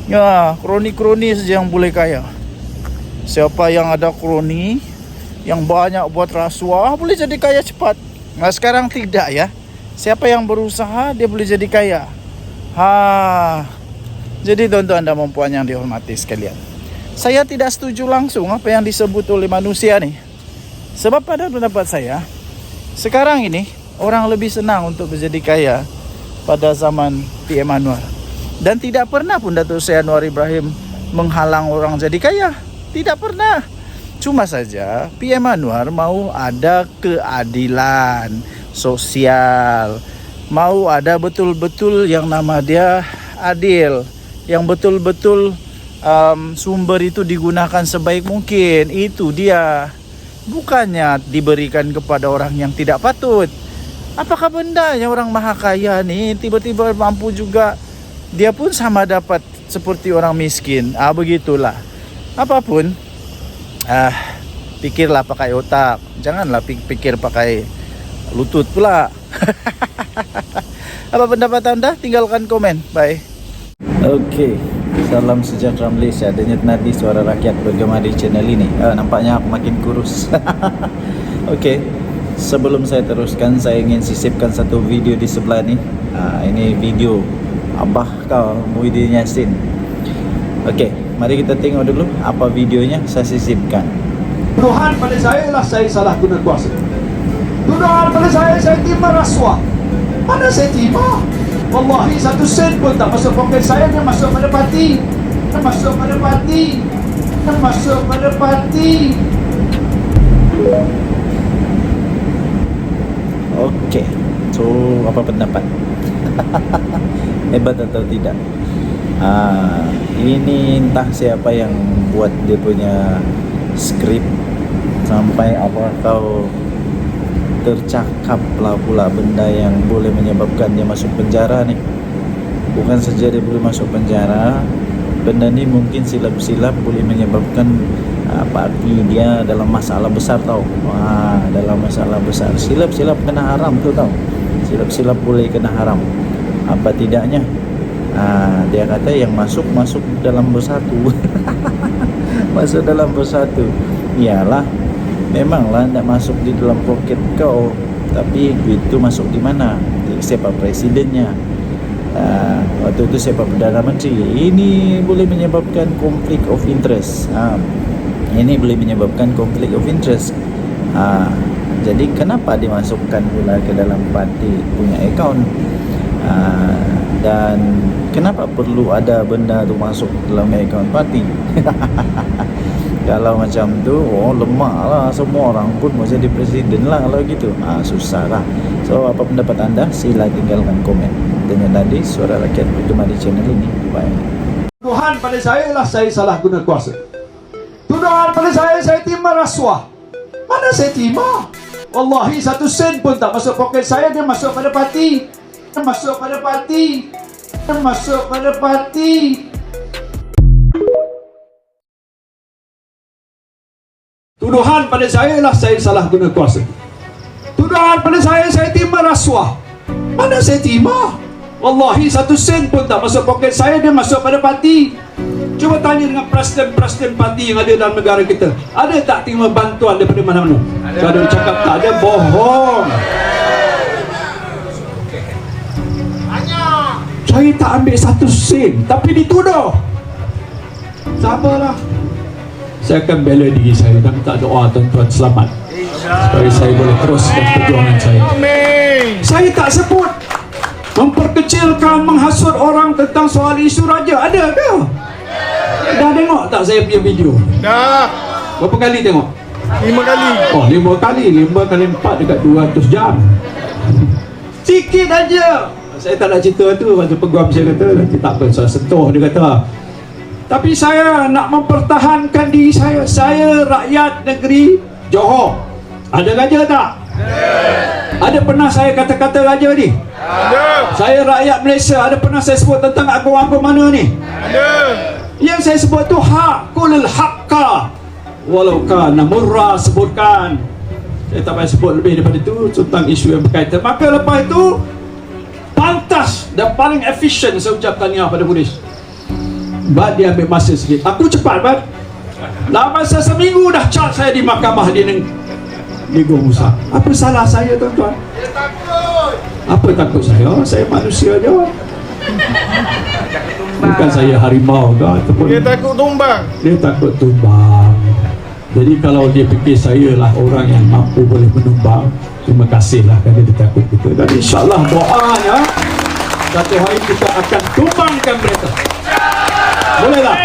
Ya, kroni-kroni saja yang boleh kaya. Siapa yang ada kroni, yang banyak buat rasuah, boleh jadi kaya cepat. Sekarang tidak ya. Siapa yang berusaha, dia boleh jadi kaya. Jadi tuan-tuan dan puan yang dihormati sekalian, saya tidak setuju langsung apa yang disebut oleh manusia nih. Sebab pada pendapat saya, sekarang ini orang lebih senang untuk menjadi kaya pada zaman PM Anwar. Dan tidak pernah pun Datuk Seri Anwar Ibrahim menghalang orang jadi kaya. Tidak pernah. Cuma saja PM Anwar mau ada keadilan sosial, mau ada betul-betul yang nama dia adil, yang betul-betul sumber itu digunakan sebaik mungkin. Itu dia, bukannya diberikan kepada orang yang tidak patut. Apakah bendanya orang maha kaya nih tiba-tiba mampu juga, dia pun sama dapat seperti orang miskin. Begitulah. Apapun, pikirlah pakai otak, janganlah pikir pakai lutut pula. Apa pendapat Anda? Tinggalkan komen. Bye. Oke, salam sejahtera Malaysia. Denyut nadi suara rakyat bergema di channel ini. Nampaknya aku makin kurus. Oke, sebelum saya teruskan, saya ingin sisipkan satu video di sebelah ini. Ini video Abah kau Muhyiddin Yassin. Oke, mari kita tengok dulu apa videonya. Saya sisipkan. Tuduhan pada saya ialah saya salah guna kuasa. Tuduhan pada saya terima rasuah. Mana saya terima? Wallahi 1 sen pun tak masuk poket saya. Dia masuk pada parti. Dia masuk pada parti. Dia masuk pada parti. Oke, so apa pendapat? Hebat atau tidak? Ini entah siapa yang buat dia punya skrip sampai apa kau tercakap lah pula benda yang boleh menyebabkan dia masuk penjara nih. Bukan saja dia boleh masuk penjara, benda ni mungkin silap-silap boleh menyebabkan parti dia dalam masalah besar tau. Dalam masalah besar, silap-silap kena haram tu tau. Silap-silap boleh kena haram. Apa tidaknya dia kata yang masuk dalam bersatu. Masuk dalam bersatu. Iyalah, memanglah tidak masuk di dalam poket kau, tapi duit itu masuk di mana? Siapa presidennya? Waktu itu siapa Perdana Menteri? Ini boleh menyebabkan konflik of interest. Ini boleh menyebabkan konflik of interest. Jadi kenapa dimasukkan pula ke dalam parti punya akaun? Dan kenapa perlu ada benda tu masuk dalam akaun parti? Kalau macam tu, lemah lah, semua orang pun mau jadi presiden lah kalau gitu. Susah lah. So apa pendapat anda? Sila tinggalkan komen. Dengan tadi suara rakyat bergema di channel ini. Bye. Tuduhan pada saya ialah saya salah guna kuasa. Tuduhan pada saya terima rasuah. Mana saya terima? Wallahi 1 sen pun tak masuk poket saya. Dia masuk pada parti. Dia masuk pada parti. Dia masuk pada parti. Tuduhan pada saya ialah saya salah guna kuasa. Tuduhan pada saya terima rasuah. Mana saya terima? Wallahi 1 sen pun tak masuk poket saya. Dia masuk pada parti. Cuba tanya dengan presiden parti yang ada dalam negara kita. Ada tak terima bantuan daripada mana-mana? Kalau cakap tak ada, bohong. Saya tak ambil 1 sen, tapi dituduh. Sabarlah. Saya akan bela diri saya dan minta doa tuan-tuan selamat supaya saya boleh teruskan perjuangan saya. Saya tak sebut memperkecilkan, menghasut orang tentang soal isu raja. Ada ke? Dah tengok tak saya punya video? Dah. Berapa kali tengok? 5 kali. 5 kali. 5 kali 4 dekat 200 jam. Sikit aja. Saya tak nak cerita tu. Masa peguam saya kata, nanti tak apa, saya sentuh, dia kata. Tapi saya nak mempertahankan diri saya. Saya rakyat negeri Johor. Ada raja tak? Ada pernah saya kata-kata raja ni? Ada. Saya rakyat Malaysia. Ada pernah saya sebut tentang agung-agung mana ni? Ada. Yang saya sebut tu hakul haqqa walau kana murra, sebutkan. Saya tak payah sebut lebih daripada itu tentang isu yang berkaitan. Maka lepas itu pantas dan paling efisien saya ucap tahniah pada polis. Bat dia ambil masa sikit. Aku cepat, Bat. Dalam masa seminggu dah charge saya di mahkamah di Nego Musa. Apa salah saya, tuan-tuan? Dia takut. Apa takut saya? Saya manusia je. Bukan saya harimau ke ataupun Dia takut tumbang. dia takut tumbang. Jadi kalau dia fikir saya lah orang yang mampu boleh menumbang, terima kasihlah kerana dia takut kita. Dan insyaAllah doanya satu hari kita akan tumbangkan mereka. Boleh tak?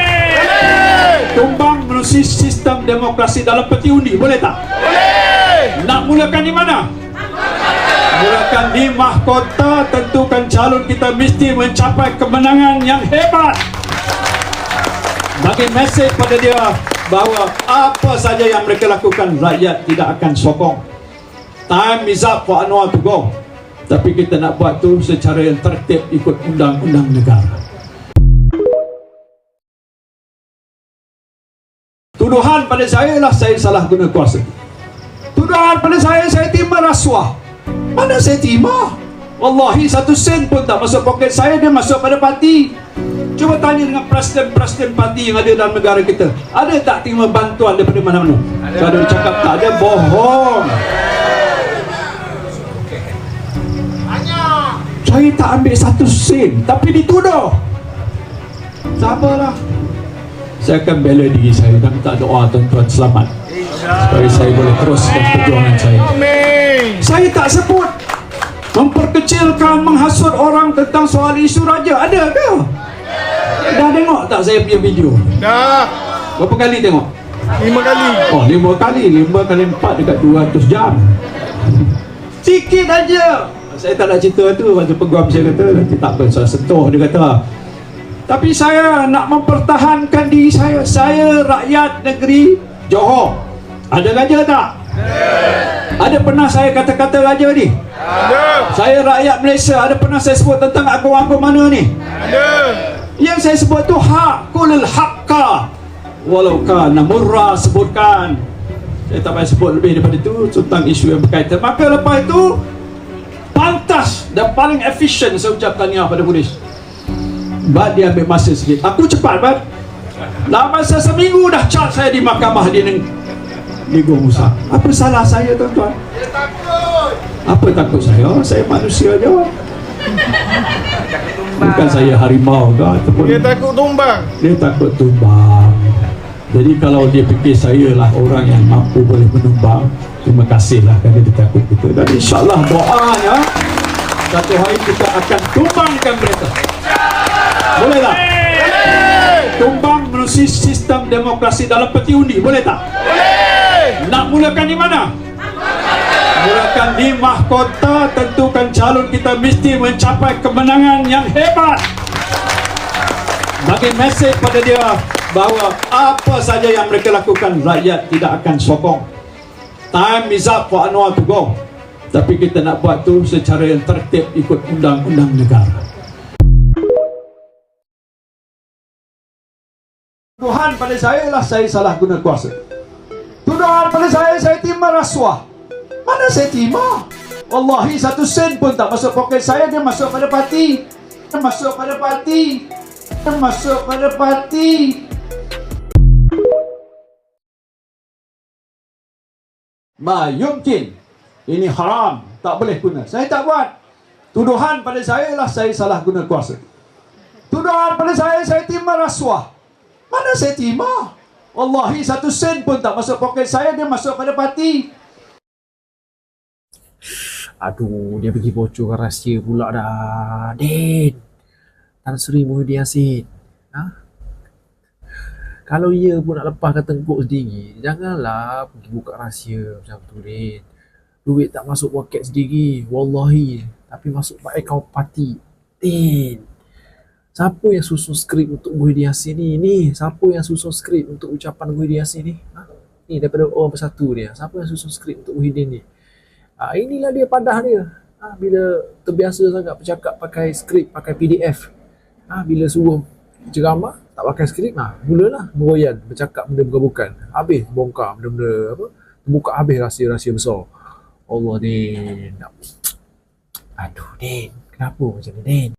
Tumbang menerusi sistem demokrasi dalam peti undi, boleh tak? Boleh. Nak mulakan di mana? Mulakan di mahkota. Tentukan calon kita mesti mencapai kemenangan yang hebat. Bagi mesej pada dia bahawa apa saja yang mereka lakukan, rakyat tidak akan sokong. Time is up for Anwar to go. Tapi kita nak buat tu secara yang tertib, ikut undang-undang negara. Tuduhan pada saya lah saya salah guna kuasa. Tuduhan pada saya terima rasuah. Mana saya terima? Wallahi 1 sen pun tak masuk poket saya, dia masuk pada parti. Cuba tanya dengan presiden-presiden parti yang ada dalam negara kita, ada tak terima bantuan daripada mana-mana? Kalau dia cakap tak ada, bohong. Saya tak ambil 1 sen, tapi dituduh. Sabarlah. Saya akan bela diri saya dan minta doa tuan-tuan selamat supaya saya boleh teruskan perjuangan saya. Saya tak sebut memperkecilkan, menghasut orang tentang soal isu raja. Ada ke? Dah tengok tak saya punya video? Dah. Berapa kali tengok? 5 kali. Oh, 5 kali. 5 kali 4 dekat 200 jam. Sikit aja. Saya tak nak cerita tu. Masa peguam saya kata, nanti tak apa, saya sentuh, dia kata. Tapi saya nak mempertahankan diri saya. Saya rakyat negeri Johor. Ada raja tak? Ada pernah saya kata-kata raja ni? Ada. Saya rakyat Malaysia. Ada pernah saya sebut tentang agung-agung mana ni? Ada. Yang saya sebut tu hak, kulil haqqa walau kana murra, sebutkan. Saya tak payah sebut lebih daripada itu tentang isu yang berkaitan. Maka lepas itu pantas dan paling efisien saya ucap tahniah pada polis. Bat dia ambil masa sikit. Aku cepat, Bat. Dalam masa seminggu dah cat saya di mahkamah di Negeri Musa. Apa salah saya, tuan-tuan? Dia takut. Apa takut saya? Saya manusia je. Bukan saya harimau ke ataupun Dia takut tumbang. dia takut tumbang. Jadi kalau dia fikir saya lah orang yang mampu boleh menumbang, terima kasihlah kerana dia takut kita. Dan insyaAllah doanya satu hari kita akan tumbangkan mereka. Boleh tak? Tumbang menerusi sistem demokrasi dalam peti undi, boleh tak? Boleh. Nak mulakan di mana? Mulakan di mahkota. Tentukan calon kita mesti mencapai kemenangan yang hebat. Bagi mesej pada dia bahawa apa saja yang mereka lakukan, rakyat tidak akan sokong. Time is up for Anwar to go. Tapi kita nak buat tu secara yang tertib, ikut undang-undang negara. Tuduhan pada saya lah saya salah guna kuasa. Tuduhan pada saya terima rasuah. Mana saya terima? Wallahi 1 sen pun tak masuk poket saya, dia masuk pada parti. Dia masuk pada parti. Dia masuk pada parti. Ma yumkin. Ini haram, tak boleh guna. Saya tak buat. Tuduhan pada saya lah saya salah guna kuasa. Tuduhan pada saya terima rasuah. Mana saya terima? Wallahi 1 sen pun tak masuk poket saya, dia masuk pada parti. Aduh, dia pergi bocorkan rahsia pula dah. Din, Tan Sri Muhyiddin Yassin. Ha? Kalau ia pun nak lepaskan tengkuk sendiri, janganlah pergi buka rahsia macam tu, Din. Duit tak masuk poket sendiri, wallahi. Tapi masuk akaun parti. Din, siapa yang susun skrip untuk Muhyiddin Yassin ni? Siapa yang susun skrip untuk ucapan Muhyiddin Yassin ni? Ha? Ni daripada orang bersatu dia. Siapa yang susun skrip untuk Muhyiddin ni? Inilah dia padah dia. Bila terbiasa sangat bercakap pakai skrip, pakai PDF. Bila suruh ceramah, tak pakai skrip, mulalah meroyan, bercakap benda bukan-bukan. Habis bongkar benda-benda apa? Buka habis rahsia-rahsia besar. Allah, Din. Aduh, Din. Kenapa macam ni, Din?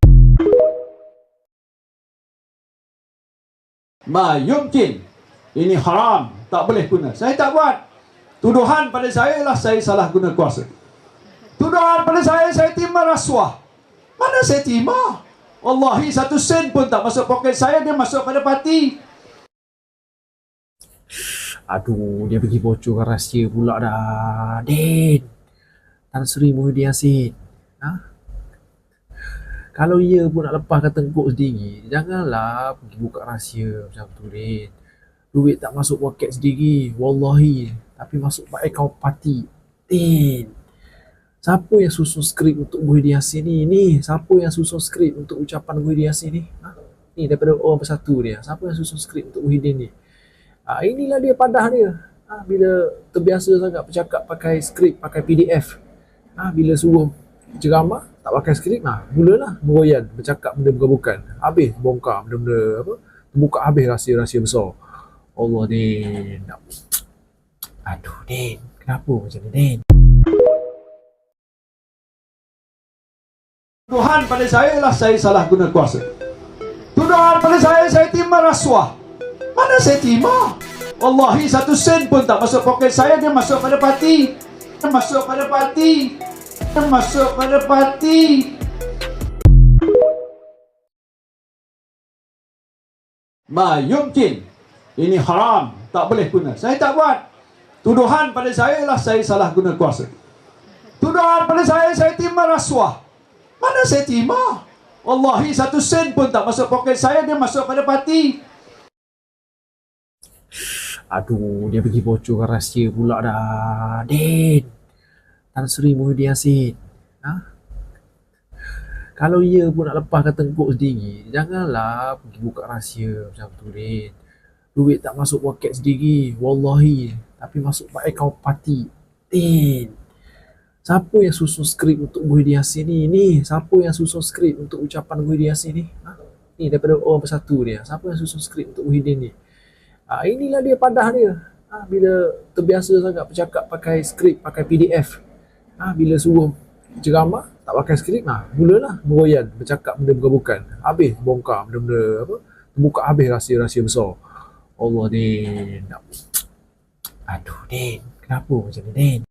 Ma yumkin. Ini haram, tak boleh guna. Saya tak buat. Tuduhan pada saya lah saya salah guna kuasa. Tuduhan pada saya terima rasuah. Mana saya terima? Wallahi 1 sen pun tak masuk poket saya, dia masuk pada parti. Aduh, dia pergi bocorkan rahsia pula dah. Din, Tan Sri Muhyiddin Yassin. Ha? Kalau ia pun nak lepaskan tengkuk sendiri, janganlah pergi buka rahsia macam tu, Din. duit tak masuk poket sendiri, wallahi, tapi masuk akaun parti. Din, siapa yang susun skrip untuk Muhyiddin Yassin ni? Siapa yang susun skrip untuk ucapan Muhyiddin Yassin ni? Ni daripada orang bersatu dia. Siapa yang susun skrip untuk Muhyiddin ni? Inilah dia padah dia. Bila terbiasa sangat bercakap pakai skrip, pakai PDF. Bila suruh ceramah, tak pakai skrip, mulalah meroyan, bercakap benda bukan-bukan. Habis bongkar benda-benda apa? Buka habis rahsia-rahsia besar. Allah, Din. Aduh, Din. Kenapa macam ni, Din? Tuduhan pada saya lah saya salah guna kuasa. Tuduhan pada saya terima rasuah. Mana saya terima? Wallahi 1 sen pun tak masuk poket saya, dia masuk pada parti. Dia masuk pada parti. Dia masuk pada parti. Ma yumkin. Ini haram, tak boleh guna. Saya tak buat. Tuduhan pada saya lah saya salah guna kuasa. Tuduhan pada saya terima rasuah. Mana saya terima? Wallahi 1 sen pun tak masuk poket saya, dia masuk pada parti. Aduh, dia pergi bocorkan rahsia pula dah. Din, Tan Sri Muhyiddin Yassin. Kalau ia pun nak lepaskan tengkuk sendiri, janganlah pergi buka rahsia macam tu, Din. Duit tak masuk poket sendiri, wallahi, tapi masuk akaun parti. Din, siapa yang susun skrip untuk Muhyiddin Yassin ni? Siapa yang susun skrip untuk ucapan Muhyiddin Yassin ni? Ni daripada orang bersatu dia. Siapa yang susun skrip untuk Muhyiddin ni? Inilah dia padah dia. Bila terbiasa sangat bercakap pakai skrip, pakai PDF. Bila suruh ceramah, tak pakai skrip, mulalah meroyan, bercakap benda bukan-bukan. Habis bongkar benda-benda apa? Buka habis rahsia-rahsia besar. Allah, Din. Aduh, Din. Kenapa macam ni, Din?